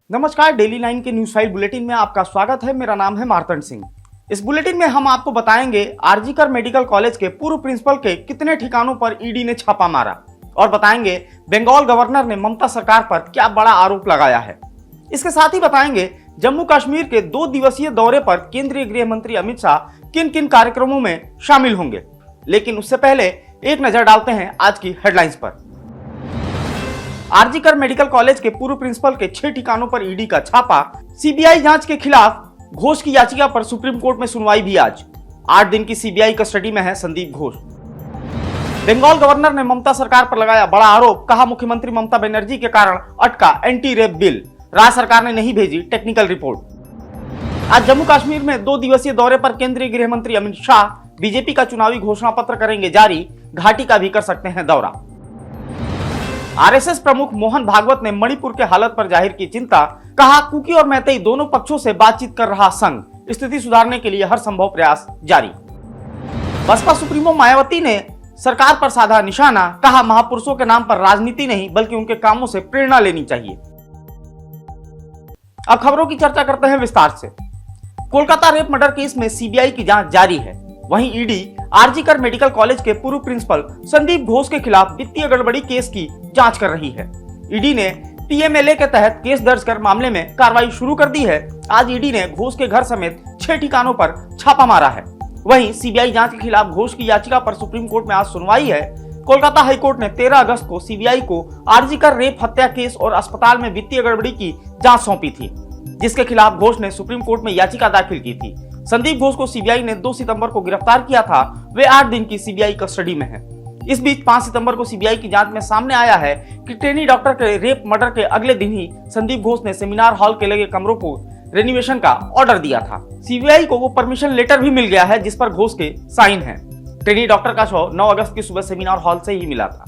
नमस्कार, डेली 9 के news file bulletin में आपका स्वागत है। मेरा नाम है मार्तंड सिंह। इस बुलेटिन में हम आपको बताएंगे आरजीकर मेडिकल कॉलेज के पूर्व प्रिंसिपल के कितने ठिकानों पर ईडी ने छापा मारा और बताएंगे बंगाल गवर्नर ने ममता सरकार पर क्या बड़ा आरोप लगाया है। इसके साथ ही बताएंगे जम्मू कश्मीर के 2 दिवसीय दौरे पर केंद्रीय गृह मंत्री अमित शाह किन किन कार्यक्रमों में शामिल होंगे। लेकिन उससे पहले एक नजर डालते हैं आज की हेडलाइंस पर। आरजीकर मेडिकल कॉलेज के पूर्व प्रिंसिपल के 6 ठिकानों पर ईडी का छापा। सीबीआई जांच के खिलाफ घोष की याचिका पर सुप्रीम कोर्ट में सुनवाई भी आज। 8 दिन की सीबीआई कस्टडी में है संदीप घोष। बंगाल गवर्नर ने ममता सरकार पर लगाया बड़ा आरोप, कहा मुख्यमंत्री ममता बनर्जी के कारण अटका एंटी रेप बिल, राज्य सरकार ने नहीं भेजी टेक्निकल रिपोर्ट। आज जम्मू कश्मीर में 2 दिवसीय दौरे पर केंद्रीय गृह मंत्री अमित शाह बीजेपी का चुनावी घोषणा पत्र करेंगे जारी, घाटी का भी कर सकते हैं दौरा। आरएसएस प्रमुख मोहन भागवत ने मणिपुर के हालत पर जाहिर की चिंता, कहा कुकी और मैतेई दोनों पक्षों से बातचीत कर रहा संघ, स्थिति सुधारने के लिए हर संभव प्रयास जारी। बसपा सुप्रीमो मायावती ने सरकार पर साधा निशाना, कहा महापुरुषों के नाम पर राजनीति नहीं बल्कि उनके कामों से प्रेरणा लेनी चाहिए। अब खबरों की चर्चा करते हैं विस्तार से। कोलकाता रेप मर्डर केस में सीबीआई की जांच जारी है। वहीं ईडी आरजीकर मेडिकल कॉलेज के पूर्व प्रिंसिपल संदीप घोष के खिलाफ वित्तीय गड़बड़ी केस की जांच कर रही है। ईडी ने पीएमएलए के तहत केस दर्ज कर मामले में कार्रवाई शुरू कर दी है। आज ईडी ने घोष के घर समेत 6 ठिकानों पर छापा मारा है। वहीं सीबीआई जांच के खिलाफ घोष की याचिका पर सुप्रीम कोर्ट में आज सुनवाई है। कोलकाता हाईकोर्ट ने 13 अगस्त को सीबीआई को आरजीकर रेप हत्या केस और अस्पताल में वित्तीय गड़बड़ी की जांच सौंपी थी, जिसके खिलाफ घोष ने सुप्रीम कोर्ट में याचिका दाखिल की थी। संदीप घोष को सीबीआई ने 2 सितंबर को गिरफ्तार किया था। वे 8 दिन की सीबीआई कस्टडी में हैं। इस बीच 5 सितंबर को सीबीआई की जांच में सामने आया है कि ट्रेनी डॉक्टर के रेप मर्डर के अगले दिन ही संदीप घोष ने सेमिनार हॉल के लगे कमरों को रेनोवेशन का ऑर्डर दिया था। सीबीआई को वो परमिशन लेटर भी मिल गया है जिस पर घोष के साइन है। ट्रेनी डॉक्टर का शव 9 अगस्त की सुबह सेमिनार हॉल से ही मिला था।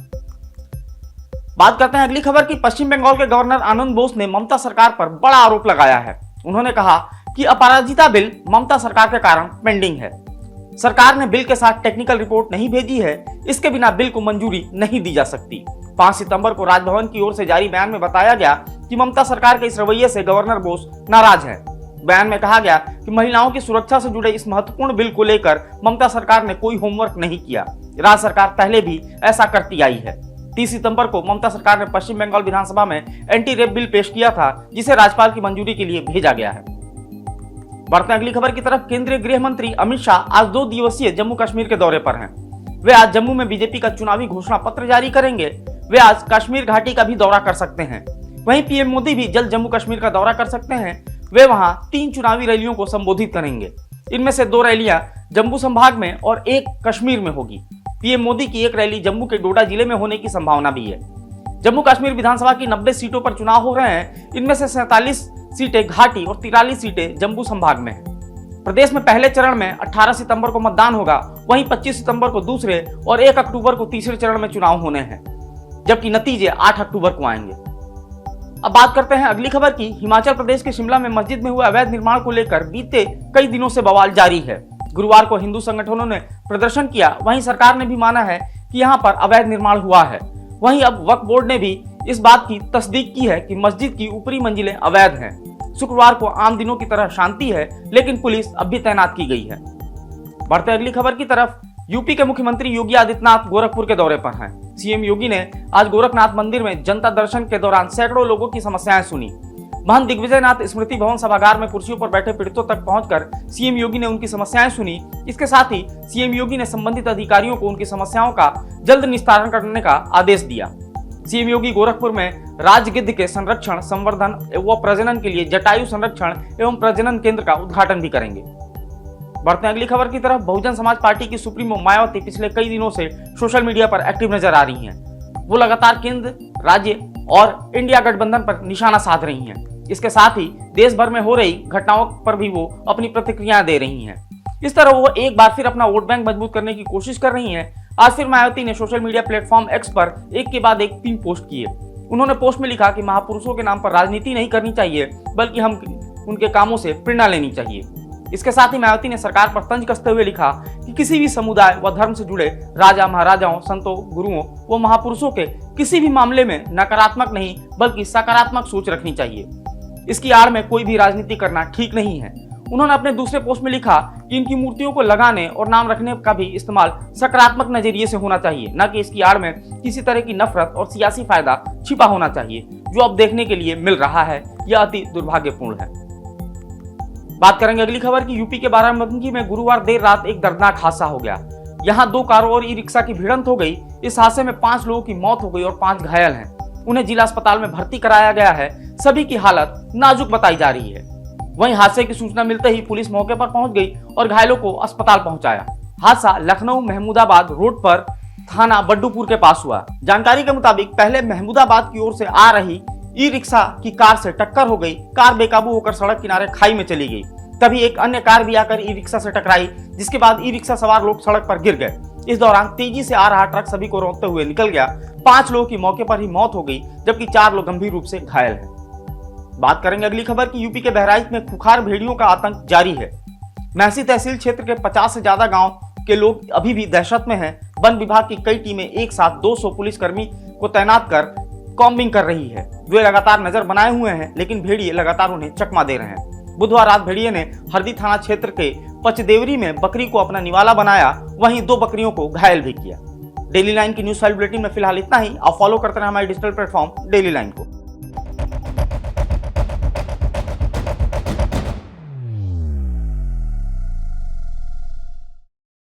बात करते हैं अगली खबर की। पश्चिम बंगाल के गवर्नर आनंद बोस ने ममता सरकार पर बड़ा आरोप लगाया है। उन्होंने कहा कि अपराजिता बिल ममता सरकार के कारण पेंडिंग है। सरकार ने बिल के साथ टेक्निकल रिपोर्ट नहीं भेजी है, इसके बिना बिल को मंजूरी नहीं दी जा सकती। 5 सितंबर को राजभवन की ओर से जारी बयान में बताया गया कि ममता सरकार के इस रवैये से गवर्नर बोस नाराज हैं। बयान में कहा गया कि महिलाओं की सुरक्षा से जुड़े इस महत्वपूर्ण बिल को लेकर ममता सरकार ने कोई होमवर्क नहीं किया। राज्य सरकार पहले भी ऐसा करती आई है। 30 सितंबर को ममता सरकार ने पश्चिम बंगाल विधानसभा में एंटी रेप बिल पेश किया था, जिसे राज्यपाल की मंजूरी के लिए भेजा गया है। बढ़ते हैं अगली खबर की तरफ। केंद्रीय गृह मंत्री अमित शाह आज 2 दिवसीय जम्मू कश्मीर के दौरे पर हैं। वे आज जम्मू में बीजेपी का चुनावी घोषणा पत्र जारी करेंगे। वे आज कश्मीर घाटी का भी दौरा कर सकते हैं। वहीं पीएम मोदी भी जल्द जम्मू कश्मीर का दौरा कर सकते हैं। वे वहां 3 चुनावी रैलियों को संबोधित करेंगे। इनमें से 2 रैलियां जम्मू संभाग में और 1 कश्मीर में होगी। पीएम मोदी की एक रैली जम्मू के डोडा जिले में होने की संभावना भी है। जम्मू कश्मीर विधानसभा की 90 सीटों पर चुनाव हो रहे हैं। इनमें से 47 सीटें घाटी और 43 सीटें जम्मू संभाग में हैं। प्रदेश में पहले चरण में 18 सितंबर को मतदान होगा। वहीं 25 सितंबर को दूसरे और 1 अक्टूबर को तीसरे चरण में चुनाव होने हैं, जबकि नतीजे 8 अक्टूबर को आएंगे। अब बात करते हैं अगली खबर की। हिमाचल प्रदेश के शिमला में मस्जिद में हुए अवैध निर्माण को लेकर बीते कई दिनों से बवाल जारी है। गुरुवार को हिंदू संगठनों ने प्रदर्शन किया। वहीं सरकार ने भी माना है कि यहां पर अवैध निर्माण हुआ है। वहीं अब वक्फ बोर्ड ने भी इस बात की तस्दीक की है कि मस्जिद की ऊपरी मंजिलें अवैध हैं। शुक्रवार को आम दिनों की तरह शांति है, लेकिन पुलिस अब भी तैनात की गई है। बढ़ते अगली खबर की तरफ। यूपी के मुख्यमंत्री योगी आदित्यनाथ गोरखपुर के दौरे पर हैं। सीएम योगी ने आज गोरखनाथ मंदिर में जनता दर्शन के दौरान सैकड़ों लोगों की समस्याएं सुनी। महंत दिग्विजयनाथ स्मृति भवन सभागार में कुर्सियों पर बैठे पीड़ितों तक पहुंचकर सीएम योगी ने उनकी समस्याएं सुनी। इसके साथ ही सीएम योगी ने संबंधित अधिकारियों को उनकी समस्याओं का जल्द निस्तारण करने का आदेश दिया। सीएम योगी गोरखपुर में राजगिद्ध के संरक्षण, संवर्धन व प्रजनन के लिए जटायु संरक्षण एवं प्रजनन केंद्र का उद्घाटन भी करेंगे। बढ़ते हैं अगली खबर की तरफ। बहुजन समाज पार्टी की सुप्रीमो मायावती पिछले कई दिनों से सोशल मीडिया पर एक्टिव नजर आ रही हैं। वो लगातार केंद्र, राज्य और इंडिया गठबंधन पर निशाना साध रही हैं। इसके साथ ही देश भर में हो रही घटनाओं पर भी वो अपनी प्रतिक्रियाएं दे रही हैं। इस तरह वो एक बार फिर अपना वोट बैंक मजबूत करने की कोशिश कर रही हैं। आज फिर मायावती ने सोशल मीडिया प्लेटफॉर्म एक्स पर एक के बाद एक 3 पोस्ट किए। उन्होंने पोस्ट में लिखा कि महापुरुषों के नाम पर राजनीति नहीं करनी चाहिए बल्कि हम उनके कामों से प्रेरणा लेनी चाहिए। इसके साथ ही मायावती ने सरकार पर तंज कसते हुए लिखा कि किसी भी समुदाय व धर्म से जुड़े राजा महाराजाओं, संतों, गुरुओं व महापुरुषों के किसी भी मामले में नकारात्मक नहीं बल्कि सकारात्मक सोच रखनी चाहिए। इसकी आड़ में कोई भी राजनीति करना ठीक नहीं है। उन्होंने अपने दूसरे पोस्ट में लिखा कि इनकी मूर्तियों को लगाने और नाम रखने का भी इस्तेमाल सकारात्मक नजरिए से होना चाहिए, न कि इसकी आड़ में किसी तरह की नफरत और सियासी फायदा छिपा होना चाहिए। जो अब देखने के लिए मिल रहा है यह अति दुर्भाग्यपूर्ण है। बात करेंगे अगली खबर की। यूपी के बाराबंकी में गुरुवार देर रात एक दर्दनाक हादसा हो गया। यहाँ 2 कारों और ई रिक्शा की भिड़ंत हो गई। इस हादसे में 5 लोगों की मौत हो गई और 5 घायल हैं। उन्हें जिला अस्पताल में भर्ती कराया गया है। सभी की हालत नाजुक बताई जा रही है। वहीं हादसे की सूचना मिलते ही पुलिस मौके पर पहुंच गई और घायलों को अस्पताल पहुंचाया। हादसा लखनऊ महमूदाबाद रोड पर थाना बड्डूपुर के पास हुआ। जानकारी के मुताबिक पहले महमूदाबाद की ओर से आ रही ई रिक्शा की कार से टक्कर हो गई। कार बेकाबू होकर सड़क किनारे खाई में चली गई। तभी एक अन्य कार भी आकर ई रिक्शा से टकराई, जिसके बाद ई रिक्शा सवार लोग सड़क पर गिर गए। इस दौरान तेजी से आ रहा ट्रक सभी को रोकते हुए निकल गया। 5 लोगों की मौके पर ही मौत हो गई, जबकि 4 लोग गंभीर रूप से घायल हैं। बात करेंगे अगली खबर की। यूपी के बहराइच में खुखार भेड़ियों का आतंक जारी है। महसी तहसील क्षेत्र के 50 से ज्यादा गांव के लोग अभी भी दहशत में हैं। वन विभाग की कई टीमें एक साथ 200 पुलिसकर्मी को तैनात कर कॉम्बिंग कर रही है। वे लगातार नजर बनाए हुए हैं, लेकिन भेड़िए लगातार उन्हें चकमा दे रहे हैं। बुधवार रात भेड़िए ने हरदी थाना क्षेत्र के पचदेवरी में बकरी को अपना निवाला बनाया, वहीं 2 बकरियों को घायल भी किया। डेली लाइन की न्यूज फाइल बुलेटिन में फिलहाल इतना ही। आप फॉलो करते रहें हमारे डिजिटल प्लेटफॉर्म डेली लाइन को।